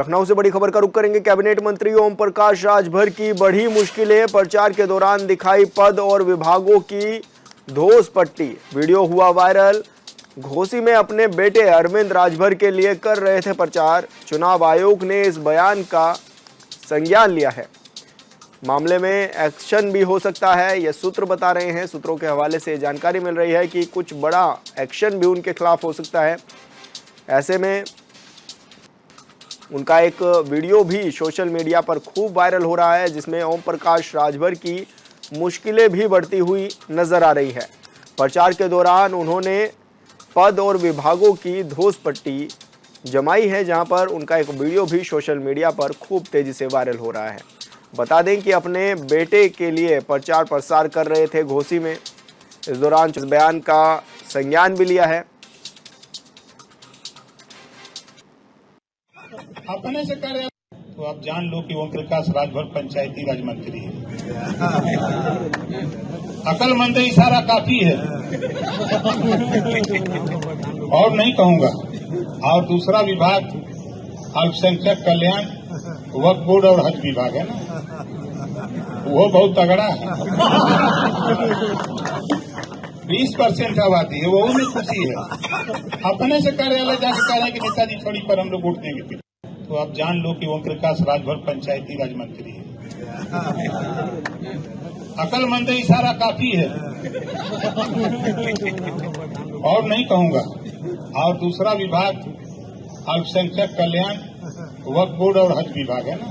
लखनऊ से बड़ी खबर का रुख करेंगे। कैबिनेट मंत्री ओम प्रकाश राजभर की बढ़ी मुश्किलें, प्रचार के दौरान दिखाई पद और विभागों की धोस पट्टी। वीडियो हुआ वायरल। घोसी में अपने बेटे अरविंद राजभर के लिए कर रहे थे प्रचार। चुनाव आयोग ने इस बयान का संज्ञान लिया है। मामले में एक्शन भी हो सकता है, यह सूत्र बता रहे हैं। सूत्रों के हवाले से जानकारी मिल रही है कि कुछ बड़ा एक्शन भी उनके खिलाफ हो सकता है। ऐसे में उनका एक वीडियो भी सोशल मीडिया पर खूब वायरल हो रहा है, जिसमें ओम प्रकाश राजभर की मुश्किलें भी बढ़ती हुई नजर आ रही है। प्रचार के दौरान उन्होंने पद और विभागों की धोस पट्टी जमाई है, जहां पर उनका एक वीडियो भी सोशल मीडिया पर खूब तेजी से वायरल हो रहा है। बता दें कि अपने बेटे के लिए प्रचार प्रसार कर रहे थे घोसी में। इस दौरान इस बयान का संज्ञान भी लिया है। अपने से कर रहे तो आप जान लो कि ओम प्रकाश राजभर पंचायती राज मंत्री है। अकलमंद इशारा काफी है और नहीं कहूंगा। और दूसरा विभाग अल्पसंख्यक कल्याण, वक्फ बोर्ड और हज विभाग है ना, वो बहुत तगड़ा है। 20% आबादी है, वो में खुशी है। अपने से कर रहे जाके कह रहे हैं कि नेताजी छोड़ी पर हम लोग वोट देंगे। तो आप जान लो कि ओम प्रकाश राजभर पंचायती राज मंत्री है। अकलमंद इशारा काफी है और नहीं कहूंगा। और दूसरा विभाग अल्पसंख्यक कल्याण, वक्फ बोर्ड और हज विभाग है ना,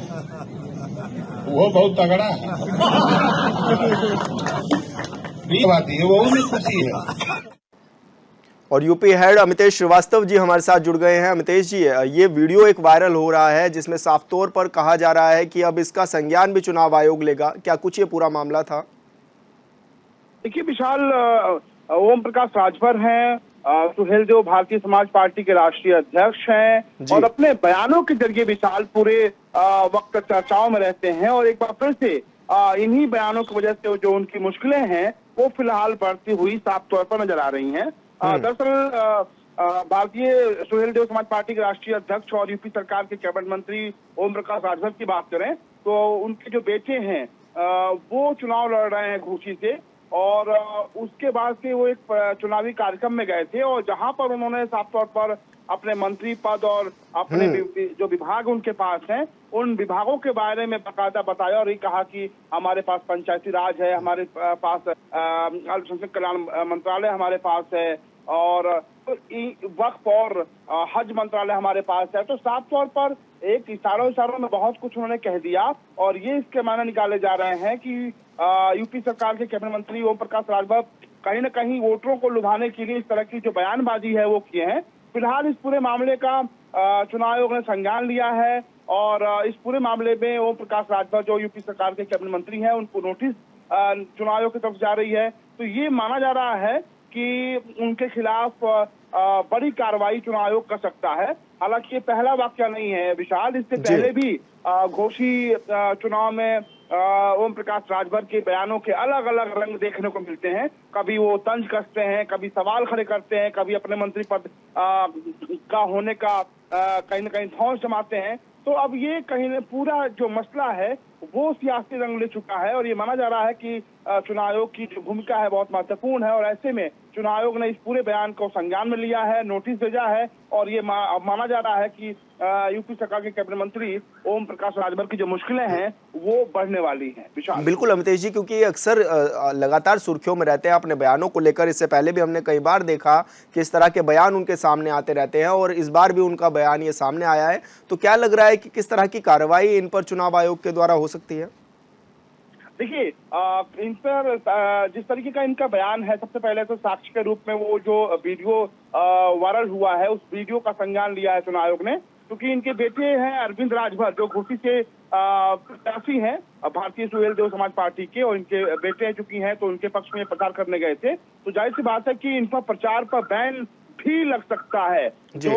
वो बहुत तगड़ा है। बात है, वो में खुशी है। और यूपी हेड अमितेश श्रीवास्तव जी हमारे साथ जुड़ गए हैं। अमितेश जी, ये वीडियो एक वायरल हो रहा है जिसमें साफ तौर पर कहा जा रहा है कि अब इसका संज्ञान भी चुनाव आयोग लेगा। क्या कुछ ये पूरा मामला था? देखिए विशाल, ओम प्रकाश राजभर हैं, सुहेलदेव भारतीय समाज पार्टी के राष्ट्रीय अध्यक्ष हैं और अपने बयानों के जरिए विशाल पूरे वक्त चर्चाओं में रहते हैं। और एक बार फिर से इन्हीं बयानों की वजह से जो उनकी मुश्किलें हैं वो फिलहाल बढ़ती हुई साफ तौर पर नजर आ रही हैं। दरअसल भारतीय सुहेलदेव समाज पार्टी के राष्ट्रीय अध्यक्ष और यूपी सरकार के कैबिनेट मंत्री ओम प्रकाश राजभर की बात करें तो उनके जो बेटे हैं वो चुनाव लड़ रहे हैं घोसी से। और उसके बाद से वो एक चुनावी कार्यक्रम में गए थे और जहां पर उन्होंने साफ तौर पर अपने मंत्री पद और अपने जो विभाग उनके पास हैं उन विभागों के बारे में बाकायदा बताया और ये कहा कि हमारे पास पंचायती राज है, हमारे पास अल्पसंख्यक कल्याण मंत्रालय हमारे पास है और वक्फ और हज मंत्रालय हमारे पास है। तो साफ तौर पर एक इशारों में बहुत कुछ उन्होंने कह दिया और ये इसके मायने निकाले जा रहे हैं कि यूपी सरकार के कैबिनेट मंत्री ओम प्रकाश राजभर कहीं न कहीं वोटरों को लुभाने के लिए इस तरह की जो बयानबाजी है वो किए हैं। फिलहाल इस पूरे मामले का चुनाव आयोग ने संज्ञान लिया है और इस पूरे मामले में ओम प्रकाश राजभर जो यूपी सरकार के कैबिनेट मंत्री हैं उनको नोटिस चुनाव आयोग की तरफ जा रही है। तो ये माना जा रहा है कि उनके खिलाफ बड़ी कार्रवाई चुनाव आयोग कर सकता है। हालांकि ये पहला वाकया नहीं है विशाल, इससे पहले भी घोसी चुनाव में ओम प्रकाश राजभर के बयानों के अलग अलग रंग देखने को मिलते हैं। कभी वो तंज कसते हैं, कभी सवाल खड़े करते हैं, कभी अपने मंत्री पद का होने का कहीं न कहीं धौंस जमाते हैं। तो अब ये कहीं न पूरा जो मसला है वो सियासी रंग ले चुका है और ये माना जा रहा है कि चुनाव आयोग की जो भूमिका है बहुत महत्वपूर्ण है और ऐसे में चुनाव आयोग ने इस पूरे बयान को संज्ञान में लिया है, नोटिस भेजा है और ये माना जा रहा है कि यूपी सरकार के कैबिनेट मंत्री ओम प्रकाश राजभर की जो मुश्किलें हैं वो बढ़ने वाली हैं। विशाल, बिल्कुल अमितेश जी, क्योंकि अक्सर लगातार सुर्खियों में रहते हैं अपने बयानों को लेकर। इससे पहले भी हमने कई बार देखा कि इस तरह के बयान उनके सामने आते रहते हैं और इस बार भी उनका बयान ये सामने आया है। तो क्या लग रहा है कि किस तरह की कार्रवाई इन पर चुनाव आयोग के द्वारा हो सकती है? देखिए इन पर जिस तरीके का इनका बयान है, सबसे पहले तो साक्ष्य के रूप में वो जो वीडियो वायरल हुआ है उस वीडियो का संज्ञान लिया है चुनाव आयोग ने, क्योंकि इनके बेटे हैं अरविंद राजभर जो घोसी से प्रत्याशी हैं भारतीय सुहेलदेव समाज पार्टी के और इनके बेटे चुकी हैं तो उनके पक्ष में प्रचार करने गए थे। तो जाहिर सी बात है कि इन पर प्रचार पर बैन भी लग सकता है। जो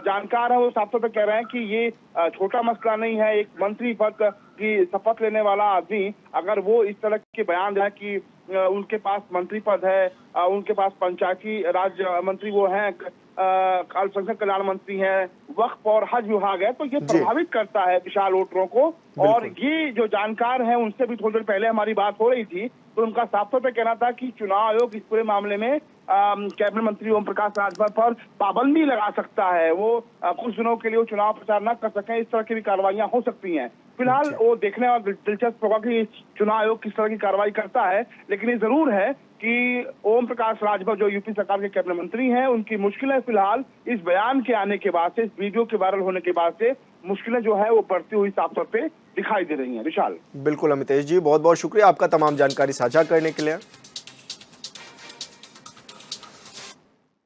जानकार है वो साफ तौर पर कह रहे हैं कि ये छोटा मसला नहीं है। एक मंत्री पद की शपथ लेने वाला आदमी अगर वो इस तरह के बयान है कि उनके पास मंत्री पद है, उनके पास पंचायती राज मंत्री वो हैं, अल्पसंख्यक कल्याण मंत्री हैं, वक्फ और हज विभाग है, तो ये जी। प्रभावित करता है विशाल वोटरों को। और ये जो जानकार हैं उनसे भी थोड़ी देर पहले हमारी बात हो रही थी, तो उनका साफ तौर पे कहना था कि चुनाव आयोग इस पूरे मामले में कैबिनेट मंत्री ओम प्रकाश राजभर पर पाबंदी लगा सकता है। वो कुछ दिनों के लिए वो चुनाव प्रचार न कर सकें, इस तरह की भी कार्रवाइयां हो सकती हैं। फिलहाल वो देखने और दिलचस्प होगा कि चुनाव आयोग किस तरह की कार्रवाई करता है। लेकिन ये जरूर है कि ओम प्रकाश राजभर जो यूपी सरकार के कैबिनेट मंत्री हैं, उनकी मुश्किलें फिलहाल इस बयान के आने के बाद से, इस वीडियो के वायरल होने के बाद से मुश्किलें जो है वो बढ़ती हुई साफ तौर पे दिखाई दे रही हैं। विशाल। बिल्कुल अमितेश जी, बहुत बहुत शुक्रिया आपका तमाम जानकारी साझा करने के लिए।